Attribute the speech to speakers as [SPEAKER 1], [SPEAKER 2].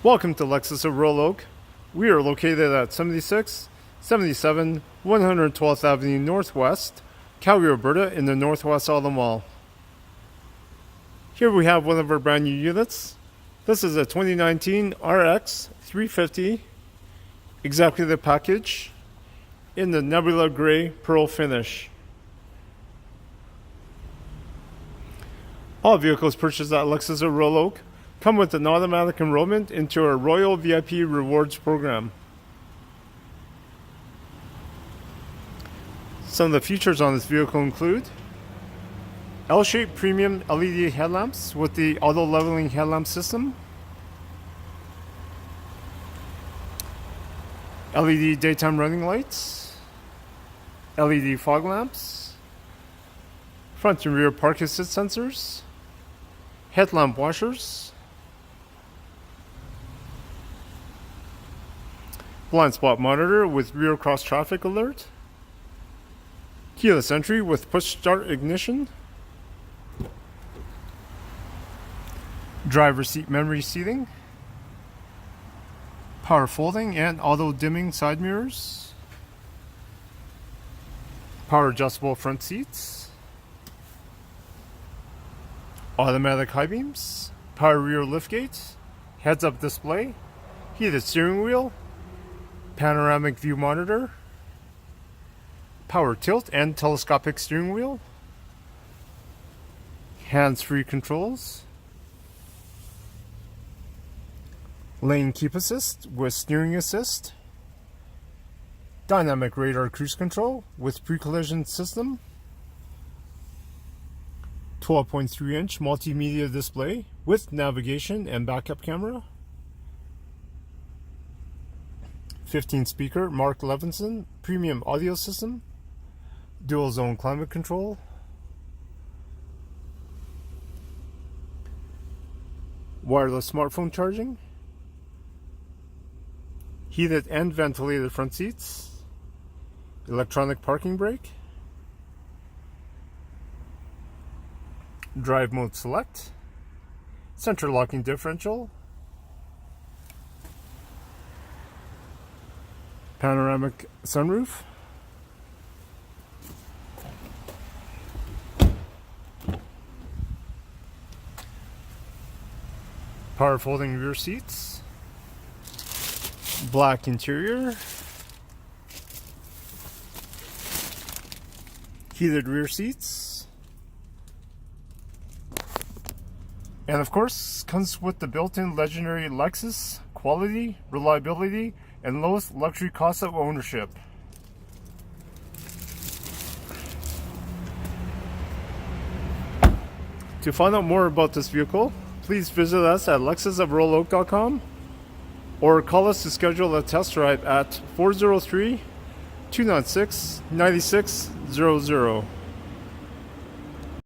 [SPEAKER 1] Welcome to Lexus of Royal Oak. We are located at 7677 112th Avenue Northwest, Calgary, Alberta, in the Northwest Auto Mall. Here we have one of our brand new units. This is a 2019 RX350, exactly the package, in the Nebula Gray Pearl finish. All vehicles purchased at Lexus of Royal Oak come with an automatic enrollment into our Royal VIP Rewards program. Some of the features on this vehicle include L-shaped premium LED headlamps with the auto leveling headlamp system, LED daytime running lights, LED fog lamps, front and rear park assist sensors, headlamp washers, blind spot monitor with rear cross traffic alert, keyless entry with push start ignition, driver seat memory seating, power folding and auto dimming side mirrors, power adjustable front seats, automatic high beams, power rear liftgate, heads up display, heated steering wheel, panoramic view monitor, power tilt and telescopic steering wheel, hands-free controls, lane keep assist with steering assist, dynamic radar cruise control with pre-collision system, 12.3-inch multimedia display with navigation and backup camera, 15-speaker Mark Levinson premium audio system, dual zone climate control, wireless smartphone charging, heated and ventilated front seats, electronic parking brake, drive mode select, center locking differential, panoramic sunroof, power folding rear seats, black interior, heated rear seats, and of course comes with the built-in legendary Lexus quality, reliability, and lowest luxury cost of ownership. To find out more about this vehicle, please visit us at lexusofroyaloak.com or call us to schedule a test drive at 403-296-9600.